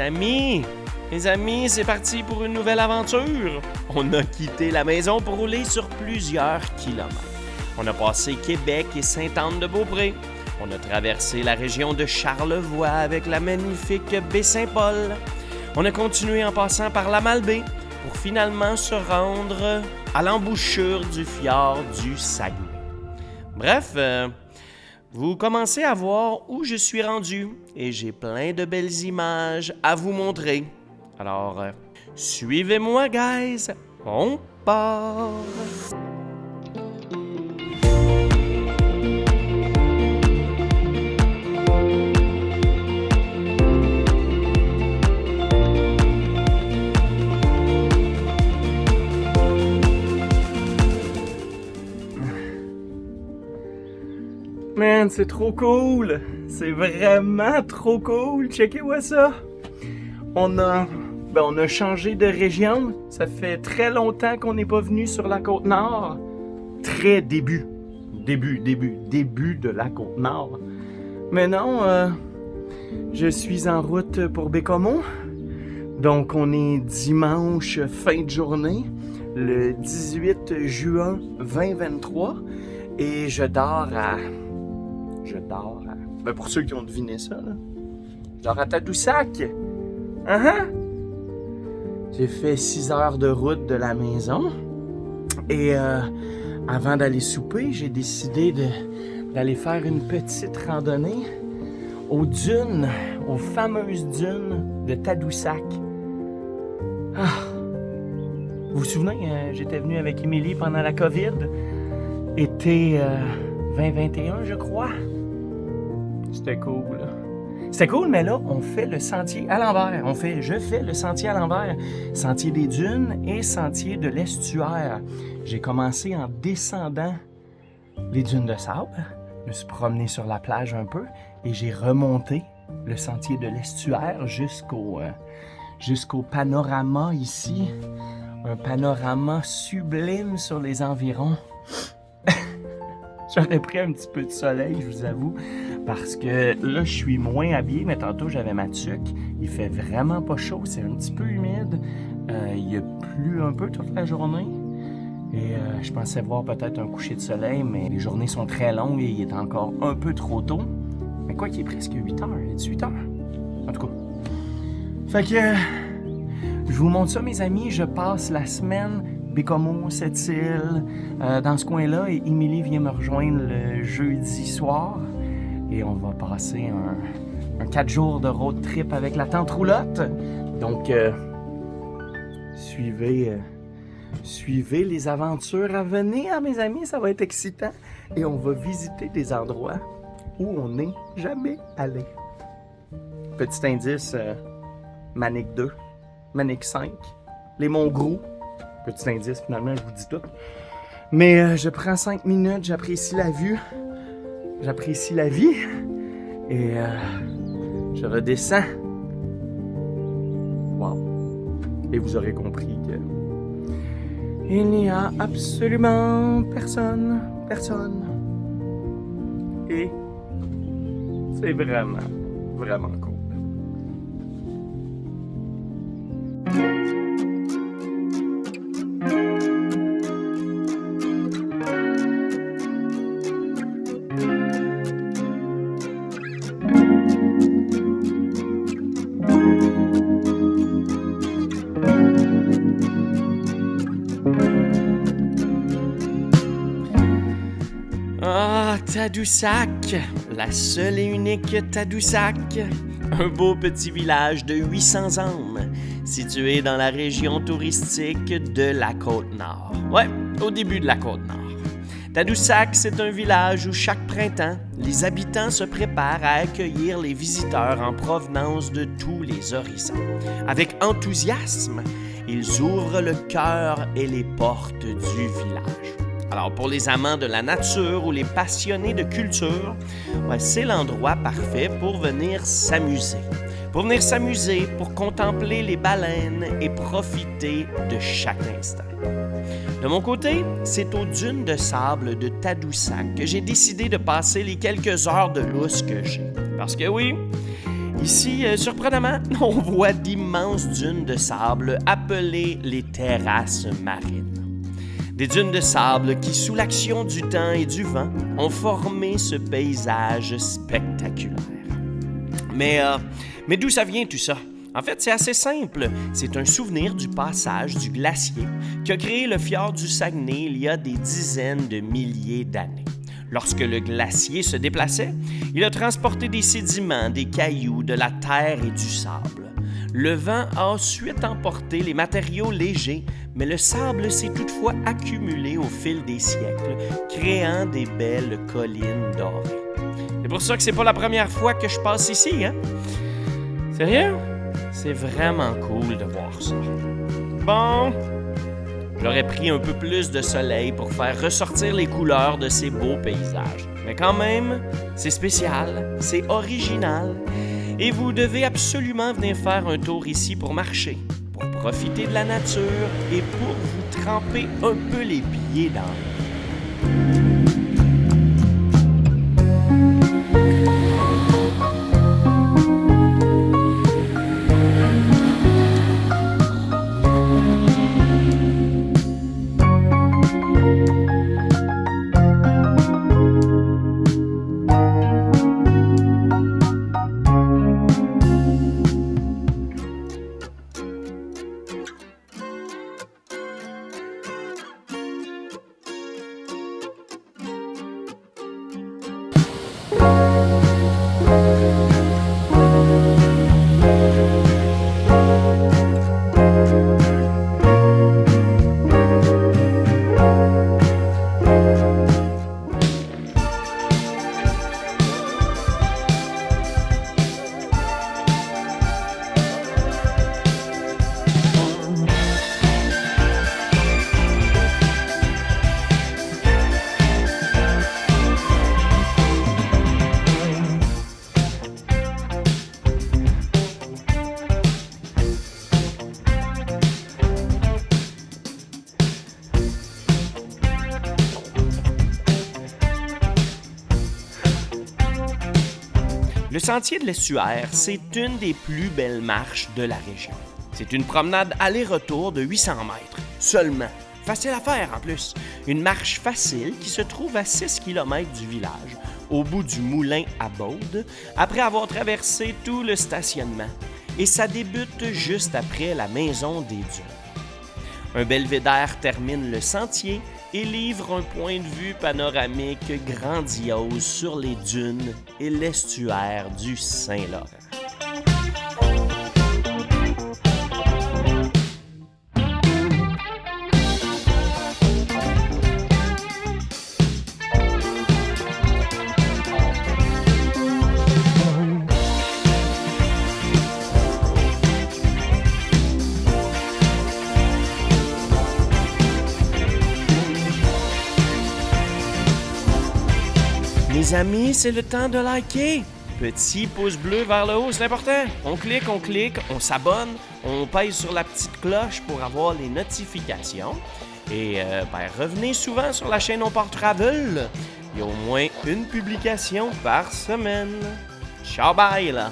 Mes amis, c'est parti pour une nouvelle aventure. On a quitté la maison pour rouler sur plusieurs kilomètres. On a passé Québec et Sainte-Anne-de-Beaupré. On a traversé la région de Charlevoix avec la magnifique baie Saint-Paul. On a continué en passant par la Malbaie pour finalement se rendre à l'embouchure du fjord du Saguenay. Bref, vous commencez à voir où je suis rendu et j'ai plein de belles images à vous montrer. Alors, suivez-moi, guys! On part! Man, c'est trop cool! C'est vraiment trop cool! Checkez-moi ça! On a changé de région. Ça fait très longtemps qu'on n'est pas venu sur la Côte-Nord. Très début de la Côte-Nord. Mais non, je suis en route pour Bécomo. Donc, on est dimanche, fin de journée, le 18 juin 2023. Et je dors à... Ben pour ceux qui ont deviné ça, là. Je dors à Tadoussac. J'ai fait 6 heures de route de la maison. Et avant d'aller souper, j'ai décidé d'aller faire une petite randonnée aux dunes, aux fameuses dunes de Tadoussac. Vous vous souvenez, j'étais venu avec Émilie pendant la COVID. Été 2021, je crois. C'était cool. C'était cool, mais là, on fait le sentier à l'envers. Je fais le sentier à l'envers. Sentier des dunes et sentier de l'estuaire. J'ai commencé en descendant les dunes de sable. Je me suis promené sur la plage un peu et j'ai remonté le sentier de l'estuaire jusqu'au panorama ici. Un panorama sublime sur les environs. J'aurais pris un petit peu de soleil, je vous avoue, parce que là, je suis moins habillé, mais tantôt, j'avais ma tuque. Il fait vraiment pas chaud, c'est un petit peu humide. Il a plu un peu toute la journée. Et je pensais voir peut-être un coucher de soleil, mais les journées sont très longues et il est encore un peu trop tôt. Mais quoi qu'il est presque 8 heures, 18 heures. En tout cas. Fait que, je vous montre ça, mes amis. Je passe la semaine... Bécomo, Sept-Îles, dans ce coin-là, et Émilie vient me rejoindre le jeudi soir. Et on va passer un 4 jours de road trip avec la tante roulotte. Donc, suivez les aventures à venir, mes amis, ça va être excitant. Et on va visiter des endroits où on n'est jamais allé. Petit indice, Manic 2, Manic 5, les Monts Gros. Petit indice, finalement, je vous dis tout. Mais je prends 5 minutes, j'apprécie la vue, j'apprécie la vie, et je redescends. Wow. Et vous aurez compris que il n'y a absolument personne. Et c'est vraiment cool. Tadoussac, la seule et unique Tadoussac, un beau petit village de 800 âmes, situé dans la région touristique de la Côte-Nord. Ouais, au début de la Côte-Nord. Tadoussac, c'est un village où chaque printemps, les habitants se préparent à accueillir les visiteurs en provenance de tous les horizons. Avec enthousiasme, ils ouvrent le cœur et les portes du village. Alors, pour les amants de la nature ou les passionnés de culture, c'est l'endroit parfait pour venir s'amuser. Pour contempler les baleines et profiter de chaque instant. De mon côté, c'est aux dunes de sable de Tadoussac que j'ai décidé de passer les quelques heures de lousse que j'ai. Parce que oui, Ici, surprenamment, on voit d'immenses dunes de sable appelées les terrasses marines. Des dunes de sable qui, sous l'action du temps et du vent, ont formé ce paysage spectaculaire. Mais d'où ça vient tout ça? En fait, c'est assez simple. C'est un souvenir du passage du glacier qui a créé le fjord du Saguenay il y a des dizaines de milliers d'années. Lorsque le glacier se déplaçait, il a transporté des sédiments, des cailloux, de la terre et du sable. Le vent a ensuite emporté les matériaux légers, mais le sable s'est toutefois accumulé au fil des siècles, créant des belles collines dorées. C'est pour ça que c'est pas la première fois que je passe ici, hein? Sérieux? C'est vraiment cool de voir ça. Bon, j'aurais pris un peu plus de soleil pour faire ressortir les couleurs de ces beaux paysages. Mais quand même, c'est spécial, c'est original, et vous devez absolument venir faire un tour ici pour marcher, pour profiter de la nature et pour vous tremper un peu les pieds dans l'eau. Le sentier de l'estuaire, c'est une des plus belles marches de la région. C'est une promenade aller-retour de 800 mètres, seulement. Facile à faire en plus. Une marche facile qui se trouve à 6 km du village, au bout du moulin à Baude, après avoir traversé tout le stationnement. Et ça débute juste après la maison des dunes. Un belvédère termine le sentier et livre un point de vue panoramique grandiose sur les dunes et l'estuaire du Saint-Laurent. Les amis, c'est le temps de liker. Petit pouce bleu vers le haut, c'est important. On clique, on s'abonne, on pèse sur la petite cloche pour avoir les notifications. Et revenez souvent sur la chaîne On Part Travel. Il y a au moins une publication par semaine. Ciao, bye là!